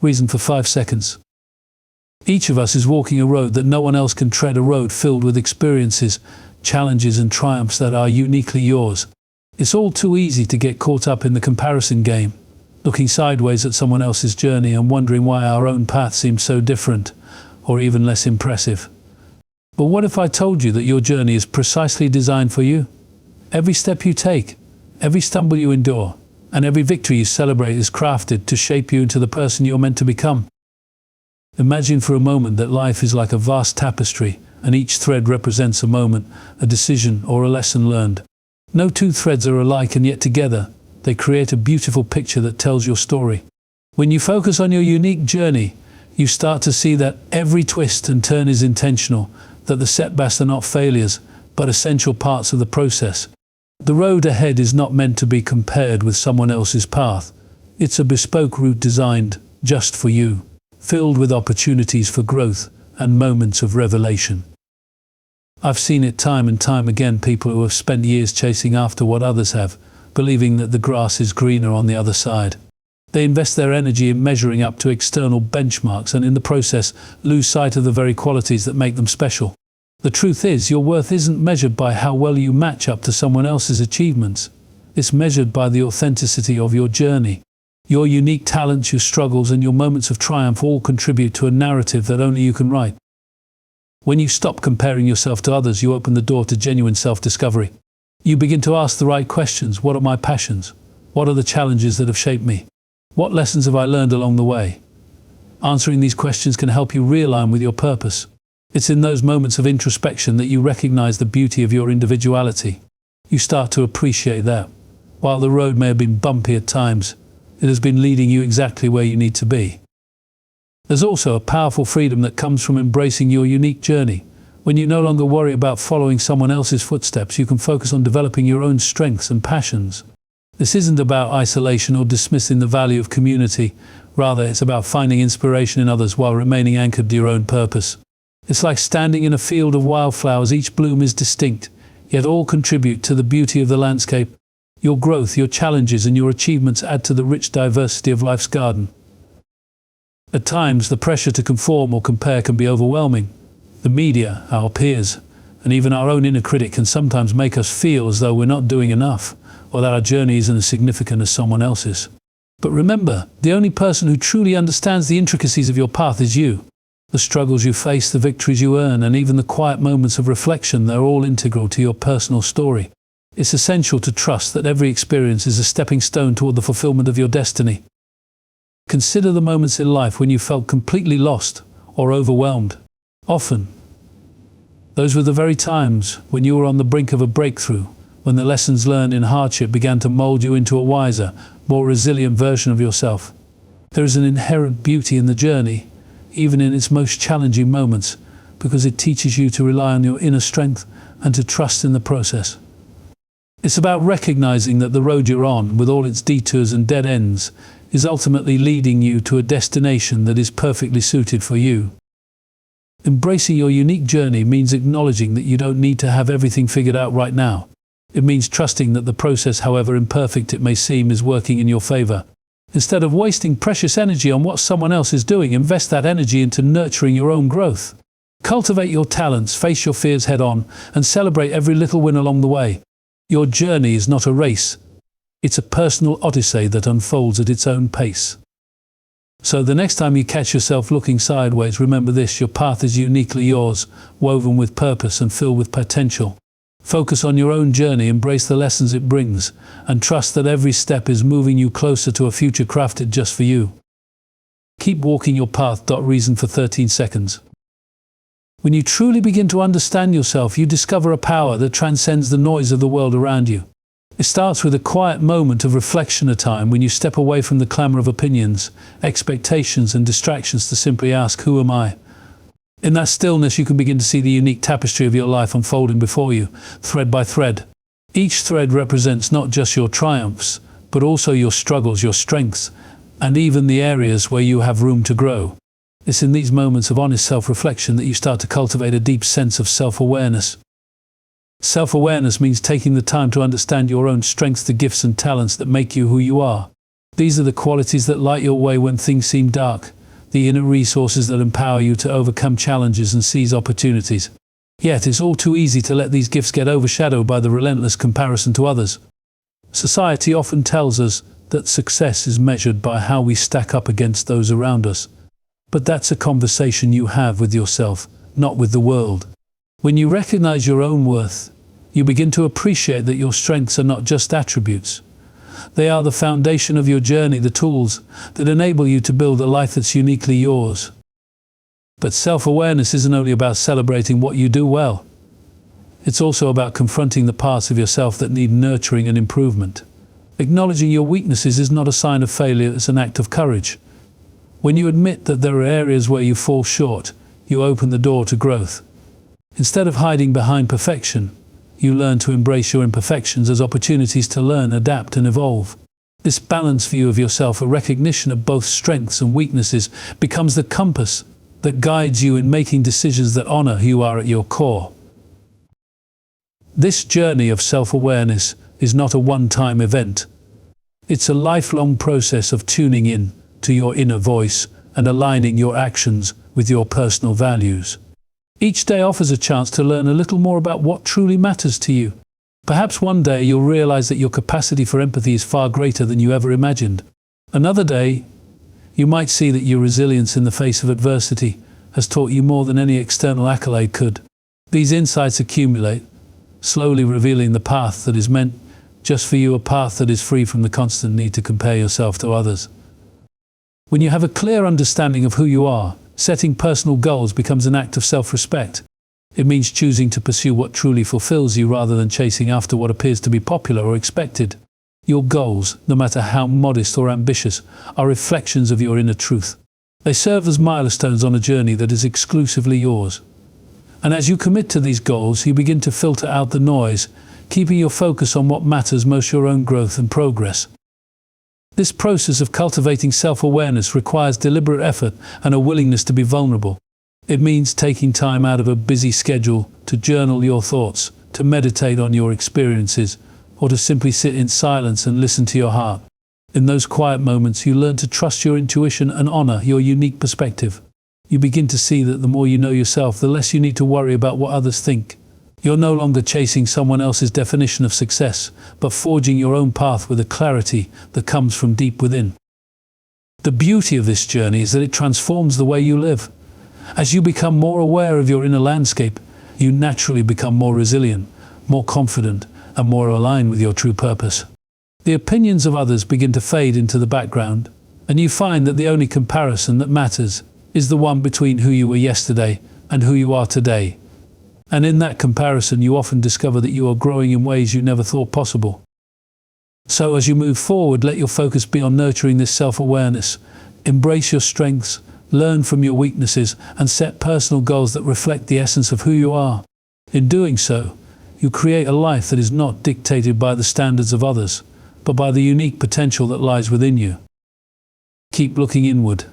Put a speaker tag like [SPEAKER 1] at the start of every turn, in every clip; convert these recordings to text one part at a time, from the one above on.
[SPEAKER 1] Reason for 5 seconds. Each of us is walking a road that no one else can tread, a road filled with experiences, challenges and triumphs that are uniquely yours. It's all too easy to get caught up in the comparison game, looking sideways at someone else's journey and wondering why our own path seems so different, or even less impressive. But what if I told you that your journey is precisely designed for you? Every step you take, every stumble you endure, and every victory you celebrate is crafted to shape you into the person you're meant to become. Imagine for a moment that life is like a vast tapestry, and each thread represents a moment, a decision, or a lesson learned. No two threads are alike, and yet together, they create a beautiful picture that tells your story. When you focus on your unique journey, you start to see that every twist and turn is intentional, that the setbacks are not failures, but essential parts of the process. The road ahead is not meant to be compared with someone else's path. It's a bespoke route designed just for you, filled with opportunities for growth and moments of revelation. I've seen it time and time again, people who have spent years chasing after what others have, believing that the grass is greener on the other side. They invest their energy in measuring up to external benchmarks and in the process lose sight of the very qualities that make them special. The truth is, your worth isn't measured by how well you match up to someone else's achievements. It's measured by the authenticity of your journey. Your unique talents, your struggles, and your moments of triumph all contribute to a narrative that only you can write. When you stop comparing yourself to others, you open the door to genuine self-discovery. You begin to ask the right questions. What are my passions? What are the challenges that have shaped me? What lessons have I learned along the way? Answering these questions can help you realign with your purpose. It's in those moments of introspection that you recognize the beauty of your individuality. You start to appreciate that, while the road may have been bumpy at times, it has been leading you exactly where you need to be. There's also a powerful freedom that comes from embracing your unique journey. When you no longer worry about following someone else's footsteps, you can focus on developing your own strengths and passions. This isn't about isolation or dismissing the value of community. Rather, it's about finding inspiration in others while remaining anchored to your own purpose. It's like standing in a field of wildflowers. Each bloom is distinct, yet all contribute to the beauty of the landscape. Your growth, your challenges, and your achievements add to the rich diversity of life's garden. At times, the pressure to conform or compare can be overwhelming. The media, our peers, and even our own inner critic can sometimes make us feel as though we're not doing enough, or that our journey isn't as significant as someone else's. But remember, the only person who truly understands the intricacies of your path is you. The struggles you face, the victories you earn, and even the quiet moments of reflection, they're all integral to your personal story. It's essential to trust that every experience is a stepping stone toward the fulfillment of your destiny. Consider the moments in life when you felt completely lost or overwhelmed. Often, those were the very times when you were on the brink of a breakthrough, when the lessons learned in hardship began to mold you into a wiser, more resilient version of yourself. There is an inherent beauty in the journey, even in its most challenging moments, because it teaches you to rely on your inner strength and to trust in the process. It's about recognizing that the road you're on, with all its detours and dead ends, is ultimately leading you to a destination that is perfectly suited for you. Embracing your unique journey means acknowledging that you don't need to have everything figured out right now. It means trusting that the process, however imperfect it may seem, is working in your favor. Instead of wasting precious energy on what someone else is doing, invest that energy into nurturing your own growth. Cultivate your talents, face your fears head on, and celebrate every little win along the way. Your journey is not a race. It's a personal odyssey that unfolds at its own pace. So the next time you catch yourself looking sideways, remember this: your path is uniquely yours, woven with purpose and filled with potential. Focus on your own journey, embrace the lessons it brings, and trust that every step is moving you closer to a future crafted just for you. Keep walking your path. Reason for 13 seconds. When you truly begin to understand yourself, you discover a power that transcends the noise of the world around you. It starts with a quiet moment of reflection, a time when you step away from the clamor of opinions, expectations, and distractions to simply ask, who am I? In that stillness, you can begin to see the unique tapestry of your life unfolding before you, thread by thread. Each thread represents not just your triumphs, but also your struggles, your strengths, and even the areas where you have room to grow. It's in these moments of honest self-reflection that you start to cultivate a deep sense of self-awareness. Self-awareness means taking the time to understand your own strengths, the gifts and talents that make you who you are. These are the qualities that light your way when things seem dark, the inner resources that empower you to overcome challenges and seize opportunities. Yet it's all too easy to let these gifts get overshadowed by the relentless comparison to others. Society often tells us that success is measured by how we stack up against those around us. But that's a conversation you have with yourself, not with the world. When you recognize your own worth, you begin to appreciate that your strengths are not just attributes. They are the foundation of your journey, the tools that enable you to build a life that's uniquely yours. But self-awareness isn't only about celebrating what you do well. It's also about confronting the parts of yourself that need nurturing and improvement. Acknowledging your weaknesses is not a sign of failure, it's an act of courage. When you admit that there are areas where you fall short, you open the door to growth. Instead of hiding behind perfection, you learn to embrace your imperfections as opportunities to learn, adapt, and evolve. This balanced view of yourself, a recognition of both strengths and weaknesses, becomes the compass that guides you in making decisions that honor who you are at your core. This journey of self-awareness is not a one-time event. It's a lifelong process of tuning in to your inner voice and aligning your actions with your personal values. Each day offers a chance to learn a little more about what truly matters to you. Perhaps one day you'll realize that your capacity for empathy is far greater than you ever imagined. Another day, you might see that your resilience in the face of adversity has taught you more than any external accolade could. These insights accumulate, slowly revealing the path that is meant just for you, a path that is free from the constant need to compare yourself to others. When you have a clear understanding of who you are, setting personal goals becomes an act of self-respect. It means choosing to pursue what truly fulfills you rather than chasing after what appears to be popular or expected. Your goals, no matter how modest or ambitious, are reflections of your inner truth. They serve as milestones on a journey that is exclusively yours. And as you commit to these goals, you begin to filter out the noise, keeping your focus on what matters most, your own growth and progress. This process of cultivating self-awareness requires deliberate effort and a willingness to be vulnerable. It means taking time out of a busy schedule to journal your thoughts, to meditate on your experiences, or to simply sit in silence and listen to your heart. In those quiet moments, you learn to trust your intuition and honor your unique perspective. You begin to see that the more you know yourself, the less you need to worry about what others think. You're no longer chasing someone else's definition of success, but forging your own path with a clarity that comes from deep within. The beauty of this journey is that it transforms the way you live. As you become more aware of your inner landscape, you naturally become more resilient, more confident, and more aligned with your true purpose. The opinions of others begin to fade into the background, and you find that the only comparison that matters is the one between who you were yesterday and who you are today. And in that comparison, you often discover that you are growing in ways you never thought possible. So as you move forward, let your focus be on nurturing this self-awareness. Embrace your strengths, learn from your weaknesses, and set personal goals that reflect the essence of who you are. In doing so, you create a life that is not dictated by the standards of others, but by the unique potential that lies within you. Keep looking inward.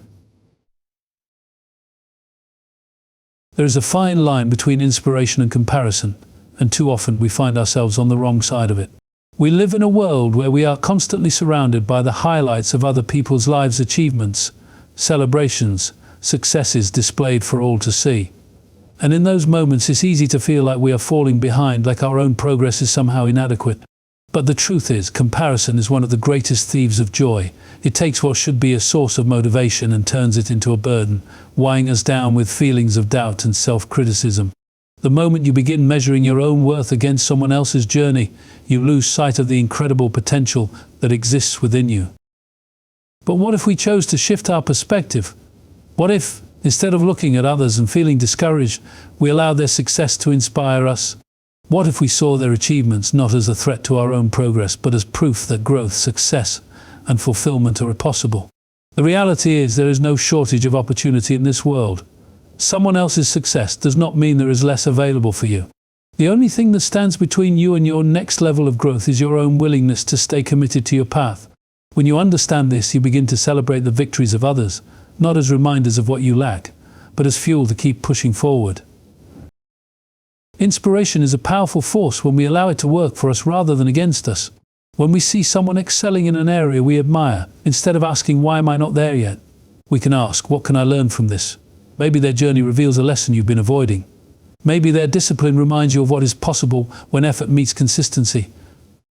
[SPEAKER 1] There is a fine line between inspiration and comparison, and too often we find ourselves on the wrong side of it. We live in a world where we are constantly surrounded by the highlights of other people's lives' achievements, celebrations, successes displayed for all to see. And in those moments, it's easy to feel like we are falling behind, like our own progress is somehow inadequate. But the truth is, comparison is one of the greatest thieves of joy. It takes what should be a source of motivation and turns it into a burden, weighing us down with feelings of doubt and self-criticism. The moment you begin measuring your own worth against someone else's journey, you lose sight of the incredible potential that exists within you. But what if we chose to shift our perspective? What if, instead of looking at others and feeling discouraged, we allowed their success to inspire us? What if we saw their achievements not as a threat to our own progress, but as proof that growth, success, and fulfillment are possible? The reality is there is no shortage of opportunity in this world. Someone else's success does not mean there is less available for you. The only thing that stands between you and your next level of growth is your own willingness to stay committed to your path. When you understand this, you begin to celebrate the victories of others, not as reminders of what you lack, but as fuel to keep pushing forward. Inspiration is a powerful force when we allow it to work for us rather than against us. When we see someone excelling in an area we admire, instead of asking, why am I not there yet? We can ask, what can I learn from this? Maybe their journey reveals a lesson you've been avoiding. Maybe their discipline reminds you of what is possible when effort meets consistency.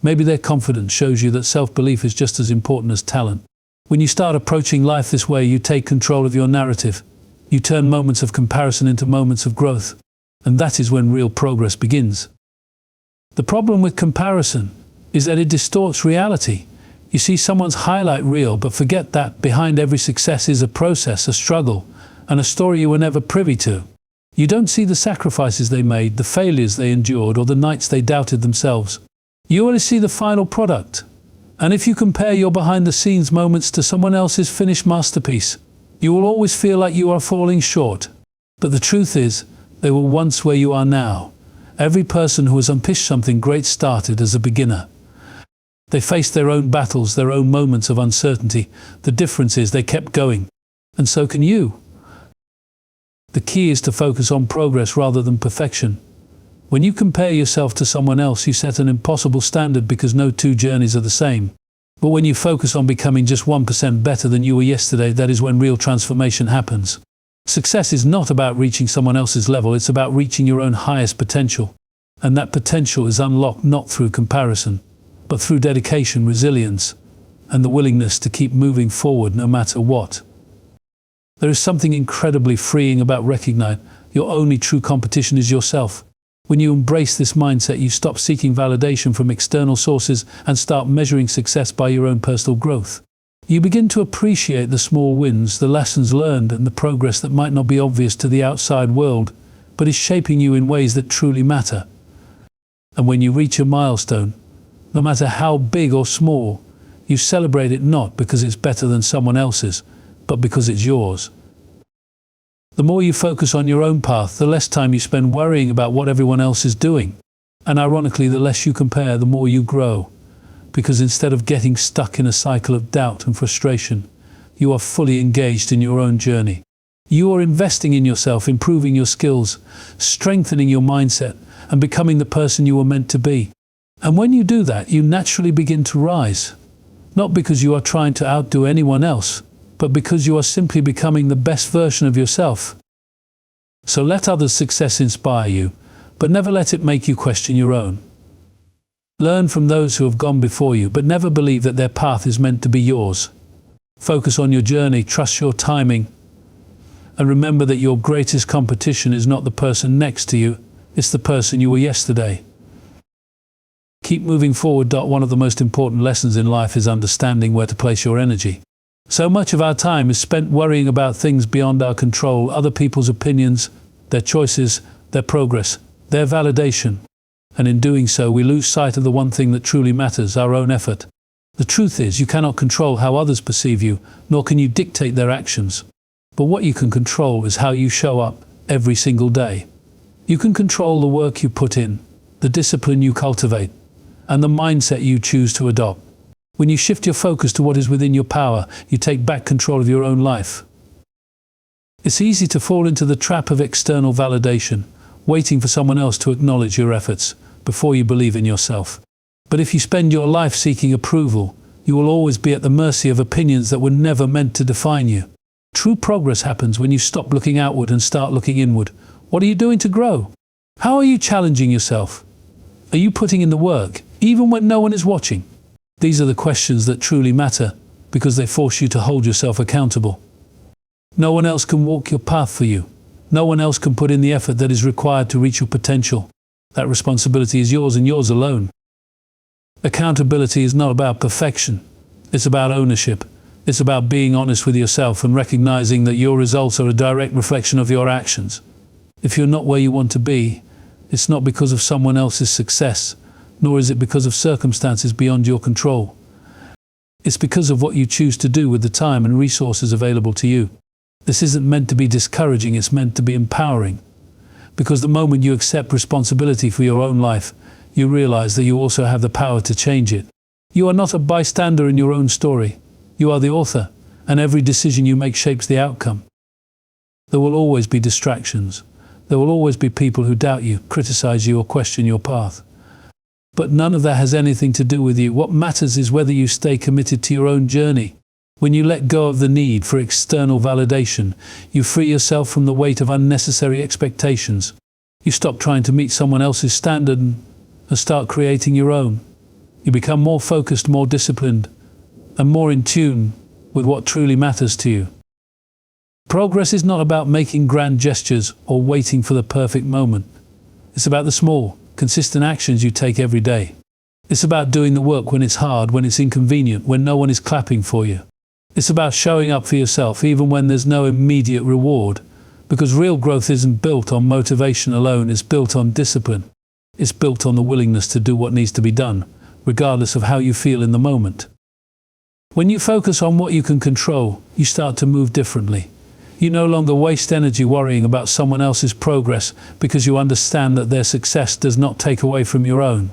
[SPEAKER 1] Maybe their confidence shows you that self-belief is just as important as talent. When you start approaching life this way, you take control of your narrative. You turn moments of comparison into moments of growth. And that is when real progress begins. The problem with comparison is that it distorts reality. You see someone's highlight reel, but forget that behind every success is a process, a struggle, and a story you were never privy to. You don't see the sacrifices they made, the failures they endured, or the nights they doubted themselves. You only see the final product. And if you compare your behind-the-scenes moments to someone else's finished masterpiece, you will always feel like you are falling short. But the truth is, they were once where you are now. Every person who has unleashed something great started as a beginner. They faced their own battles, their own moments of uncertainty. The difference is they kept going. And so can you. The key is to focus on progress rather than perfection. When you compare yourself to someone else, you set an impossible standard because no two journeys are the same. But when you focus on becoming just 1% better than you were yesterday, that is when real transformation happens. Success is not about reaching someone else's level, it's about reaching your own highest potential. And that potential is unlocked not through comparison, but through dedication, resilience, and the willingness to keep moving forward no matter what. There is something incredibly freeing about recognizing your only true competition is yourself. When you embrace this mindset, you stop seeking validation from external sources and start measuring success by your own personal growth. You begin to appreciate the small wins, the lessons learned, and the progress that might not be obvious to the outside world, but is shaping you in ways that truly matter. And when you reach a milestone, no matter how big or small, you celebrate it not because it's better than someone else's, but because it's yours. The more you focus on your own path, the less time you spend worrying about what everyone else is doing. And ironically, the less you compare, the more you grow. Because instead of getting stuck in a cycle of doubt and frustration, you are fully engaged in your own journey. You are investing in yourself, improving your skills, strengthening your mindset, and becoming the person you were meant to be. And when you do that, you naturally begin to rise. Not because you are trying to outdo anyone else, but because you are simply becoming the best version of yourself. So let others' success inspire you, but never let it make you question your own. Learn from those who have gone before you, but never believe that their path is meant to be yours. Focus on your journey, trust your timing, and remember that your greatest competition is not the person next to you, it's the person you were yesterday. Keep moving forward. One of the most important lessons in life is understanding where to place your energy. So much of our time is spent worrying about things beyond our control, other people's opinions, their choices, their progress, their validation. And in doing so, we lose sight of the one thing that truly matters, our own effort. The truth is, you cannot control how others perceive you, nor can you dictate their actions. But what you can control is how you show up every single day. You can control the work you put in, the discipline you cultivate, and the mindset you choose to adopt. When you shift your focus to what is within your power, you take back control of your own life. It's easy to fall into the trap of external validation, waiting for someone else to acknowledge your efforts before you believe in yourself. But if you spend your life seeking approval, you will always be at the mercy of opinions that were never meant to define you. True progress happens when you stop looking outward and start looking inward. What are you doing to grow? How are you challenging yourself? Are you putting in the work, even when no one is watching? These are the questions that truly matter, because they force you to hold yourself accountable. No one else can walk your path for you. No one else can put in the effort that is required to reach your potential. That responsibility is yours and yours alone. Accountability is not about perfection. It's about ownership. It's about being honest with yourself and recognizing that your results are a direct reflection of your actions. If you're not where you want to be, it's not because of someone else's success, nor is it because of circumstances beyond your control. It's because of what you choose to do with the time and resources available to you. This isn't meant to be discouraging, it's meant to be empowering. Because the moment you accept responsibility for your own life, you realize that you also have the power to change it. You are not a bystander in your own story. You are the author, and every decision you make shapes the outcome. There will always be distractions. There will always be people who doubt you, criticize you, or question your path. But none of that has anything to do with you. What matters is whether you stay committed to your own journey. When you let go of the need for external validation, you free yourself from the weight of unnecessary expectations. You stop trying to meet someone else's standard and start creating your own. You become more focused, more disciplined, and more in tune with what truly matters to you. Progress is not about making grand gestures or waiting for the perfect moment. It's about the small, consistent actions you take every day. It's about doing the work when it's hard, when it's inconvenient, when no one is clapping for you. It's about showing up for yourself even when there's no immediate reward. Because real growth isn't built on motivation alone, it's built on discipline. It's built on the willingness to do what needs to be done, regardless of how you feel in the moment. When you focus on what you can control, you start to move differently. You no longer waste energy worrying about someone else's progress because you understand that their success does not take away from your own.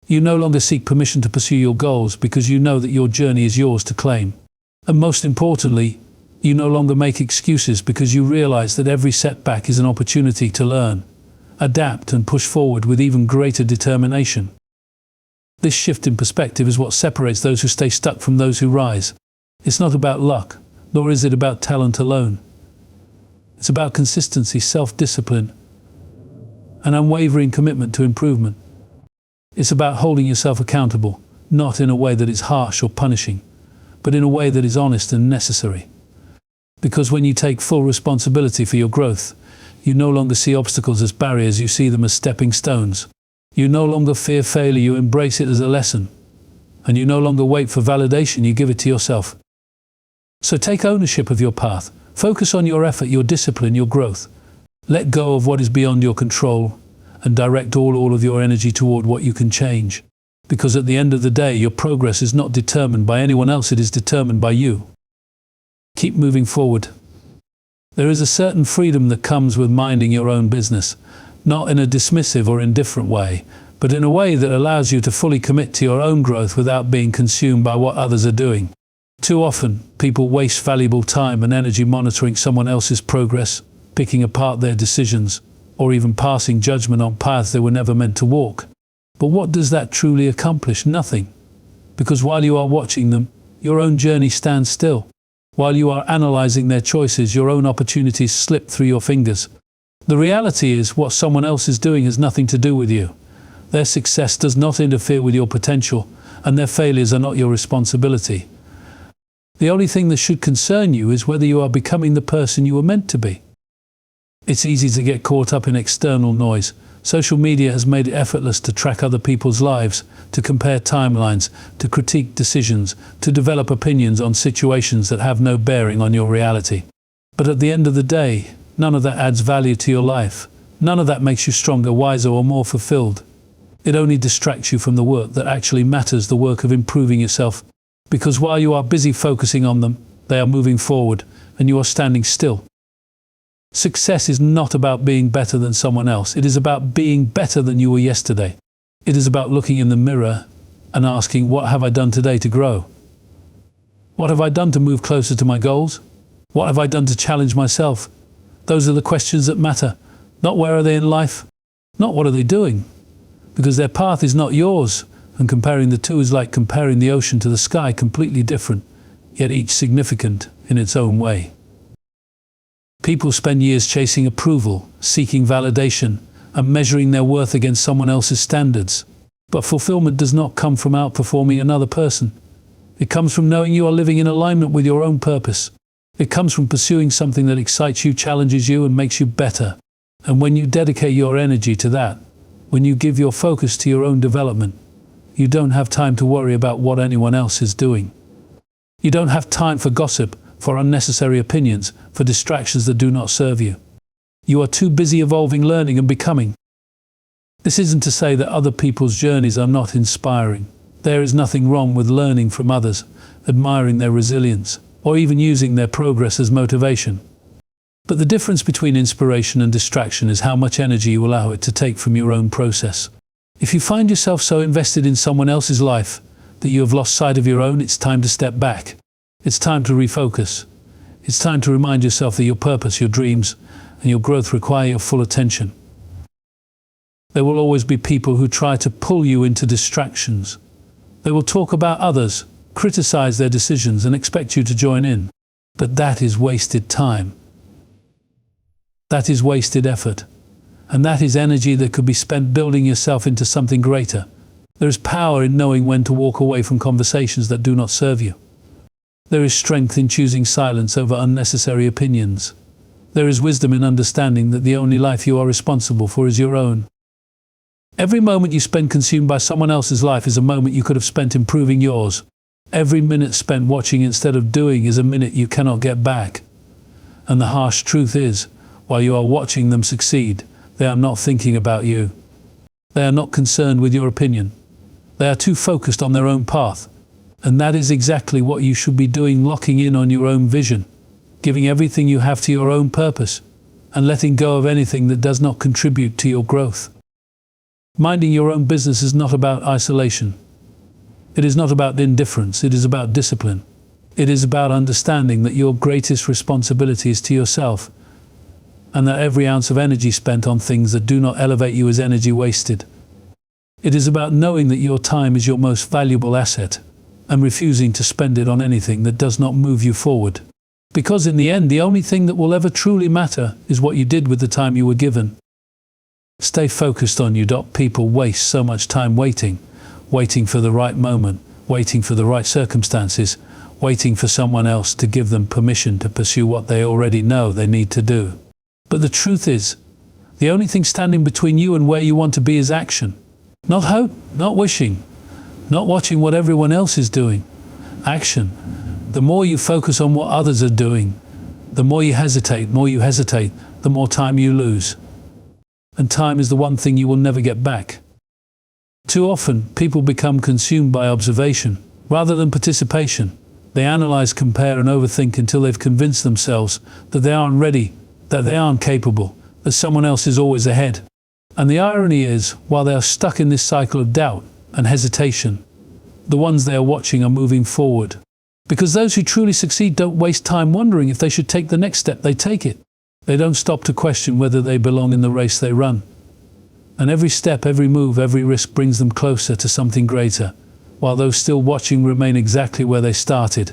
[SPEAKER 1] You no longer seek permission to pursue your goals because you know that your journey is yours to claim. And most importantly, you no longer make excuses because you realize that every setback is an opportunity to learn, adapt, and push forward with even greater determination. This shift in perspective is what separates those who stay stuck from those who rise. It's not about luck, nor is it about talent alone. It's about consistency, self-discipline, and unwavering commitment to improvement. It's about holding yourself accountable, not in a way that is harsh or punishing, but in a way that is honest and necessary. Because when you take full responsibility for your growth, you no longer see obstacles as barriers, you see them as stepping stones. You no longer fear failure, you embrace it as a lesson. And you no longer wait for validation, you give it to yourself. So take ownership of your path. Focus on your effort, your discipline, your growth. Let go of what is beyond your control and direct all of your energy toward what you can change. Because at the end of the day, your progress is not determined by anyone else, it is determined by you. Keep moving forward. There is a certain freedom that comes with minding your own business, not in a dismissive or indifferent way, but in a way that allows you to fully commit to your own growth without being consumed by what others are doing. Too often, people waste valuable time and energy monitoring someone else's progress, picking apart their decisions, or even passing judgment on paths they were never meant to walk. But what does that truly accomplish? Nothing. Because while you are watching them, your own journey stands still. While you are analyzing their choices, your own opportunities slip through your fingers. The reality is, what someone else is doing has nothing to do with you. Their success does not interfere with your potential, and their failures are not your responsibility. The only thing that should concern you is whether you are becoming the person you were meant to be. It's easy to get caught up in external noise. Social media has made it effortless to track other people's lives, to compare timelines, to critique decisions, to develop opinions on situations that have no bearing on your reality. But at the end of the day, none of that adds value to your life. None of that makes you stronger, wiser, or more fulfilled. It only distracts you from the work that actually matters, the work of improving yourself. Because while you are busy focusing on them, they are moving forward, and you are standing still. Success is not about being better than someone else. It is about being better than you were yesterday. It is about looking in the mirror and asking, what have I done today to grow? What have I done to move closer to my goals? What have I done to challenge myself? Those are the questions that matter. Not where are they in life? Not what are they doing? Because their path is not yours. And comparing the two is like comparing the ocean to the sky, completely different, yet each significant in its own way. People spend years chasing approval, seeking validation, and measuring their worth against someone else's standards. But fulfillment does not come from outperforming another person. It comes from knowing you are living in alignment with your own purpose. It comes from pursuing something that excites you, challenges you, and makes you better. And when you dedicate your energy to that, when you give your focus to your own development, you don't have time to worry about what anyone else is doing. You don't have time for gossip, for unnecessary opinions, for distractions that do not serve you. You are too busy evolving, learning, and becoming. This isn't to say that other people's journeys are not inspiring. There is nothing wrong with learning from others, admiring their resilience, or even using their progress as motivation. But the difference between inspiration and distraction is how much energy you allow it to take from your own process. If you find yourself so invested in someone else's life that you have lost sight of your own, it's time to step back. It's time to refocus. It's time to remind yourself that your purpose, your dreams, and your growth require your full attention. There will always be people who try to pull you into distractions. They will talk about others, criticize their decisions, and expect you to join in. But that is wasted time. That is wasted effort. And that is energy that could be spent building yourself into something greater. There is power in knowing when to walk away from conversations that do not serve you. There is strength in choosing silence over unnecessary opinions. There is wisdom in understanding that the only life you are responsible for is your own. Every moment you spend consumed by someone else's life is a moment you could have spent improving yours. Every minute spent watching instead of doing is a minute you cannot get back. And the harsh truth is, while you are watching them succeed, they are not thinking about you. They are not concerned with your opinion. They are too focused on their own path. And that is exactly what you should be doing, locking in on your own vision, giving everything you have to your own purpose, and letting go of anything that does not contribute to your growth. Minding your own business is not about isolation. It is not about indifference. It is about discipline. It is about understanding that your greatest responsibility is to yourself, and that every ounce of energy spent on things that do not elevate you is energy wasted. It is about knowing that your time is your most valuable asset, and refusing to spend it on anything that does not move you forward. Because in the end, the only thing that will ever truly matter is what you did with the time you were given. Stay focused on you. People waste so much time waiting for the right moment, waiting for the right circumstances, waiting for someone else to give them permission to pursue what they already know they need to do. But the truth is, the only thing standing between you and where you want to be is action. Not hope, not wishing, not watching what everyone else is doing. Action. The more you focus on what others are doing, the more you hesitate, the more time you lose. And time is the one thing you will never get back. Too often, people become consumed by observation rather than participation. They analyze, compare, and overthink until they've convinced themselves that they aren't ready, that they aren't capable, that someone else is always ahead. And the irony is, while they are stuck in this cycle of doubt and hesitation, the ones they are watching are moving forward. Because those who truly succeed don't waste time wondering if they should take the next step, they take it. They don't stop to question whether they belong in the race they run. And every step, every move, every risk brings them closer to something greater, while those still watching remain exactly where they started.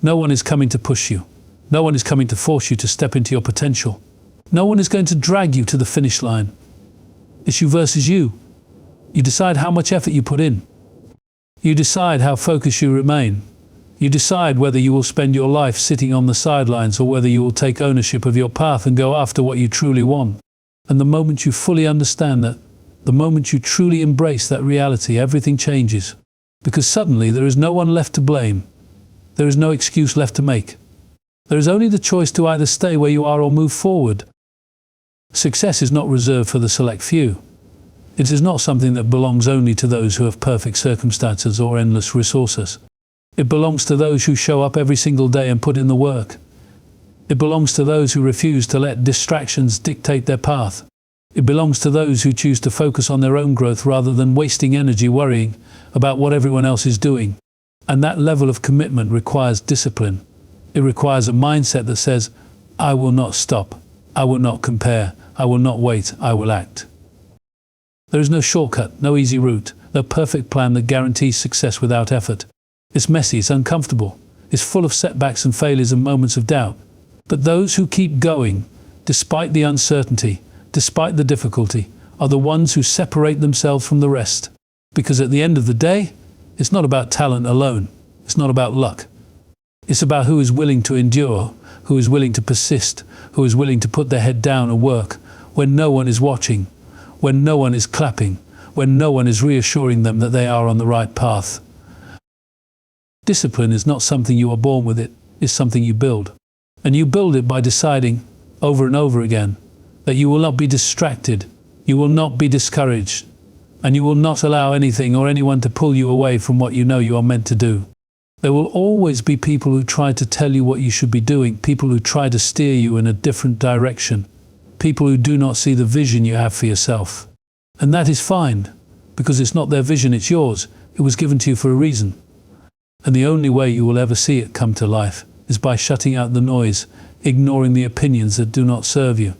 [SPEAKER 1] No one is coming to push you. No one is coming to force you to step into your potential. No one is going to drag you to the finish line. It's you versus you. You decide how much effort you put in. You decide how focused you remain. You decide whether you will spend your life sitting on the sidelines or whether you will take ownership of your path and go after what you truly want. And the moment you fully understand that, the moment you truly embrace that reality, everything changes. Because suddenly there is no one left to blame. There is no excuse left to make. There is only the choice to either stay where you are or move forward. Success is not reserved for the select few. It is not something that belongs only to those who have perfect circumstances or endless resources. It belongs to those who show up every single day and put in the work. It belongs to those who refuse to let distractions dictate their path. It belongs to those who choose to focus on their own growth rather than wasting energy worrying about what everyone else is doing. And that level of commitment requires discipline. It requires a mindset that says, I will not stop, I will not compare, I will not wait, I will act. There is no shortcut, no easy route, no perfect plan that guarantees success without effort. It's messy, it's uncomfortable, it's full of setbacks and failures and moments of doubt. But those who keep going, despite the uncertainty, despite the difficulty, are the ones who separate themselves from the rest. Because at the end of the day, it's not about talent alone. It's not about luck. It's about who is willing to endure, who is willing to persist, who is willing to put their head down and work when no one is watching, when no one is clapping, when no one is reassuring them that they are on the right path. Discipline is not something you are born with, it is something you build. And you build it by deciding, over and over again, that you will not be distracted, you will not be discouraged, and you will not allow anything or anyone to pull you away from what you know you are meant to do. There will always be people who try to tell you what you should be doing, people who try to steer you in a different direction, people who do not see the vision you have for yourself. And that is fine, because it's not their vision, it's yours. It was given to you for a reason. And the only way you will ever see it come to life is by shutting out the noise, ignoring the opinions that do not serve you,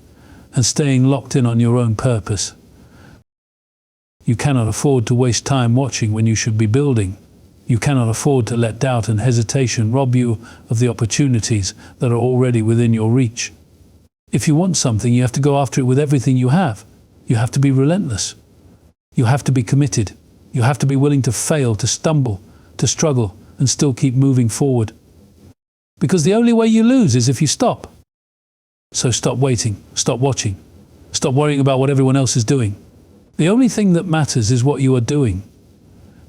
[SPEAKER 1] and staying locked in on your own purpose. You cannot afford to waste time watching when you should be building. You cannot afford to let doubt and hesitation rob you of the opportunities that are already within your reach. If you want something, you have to go after it with everything you have. You have to be relentless. You have to be committed. You have to be willing to fail, to stumble, to struggle, and still keep moving forward. Because the only way you lose is if you stop. So stop waiting, stop watching, stop worrying about what everyone else is doing. The only thing that matters is what you are doing.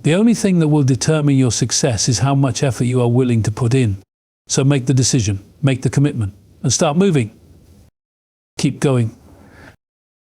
[SPEAKER 1] The only thing that will determine your success is how much effort you are willing to put in. So make the decision, make the commitment, and start moving. Keep going.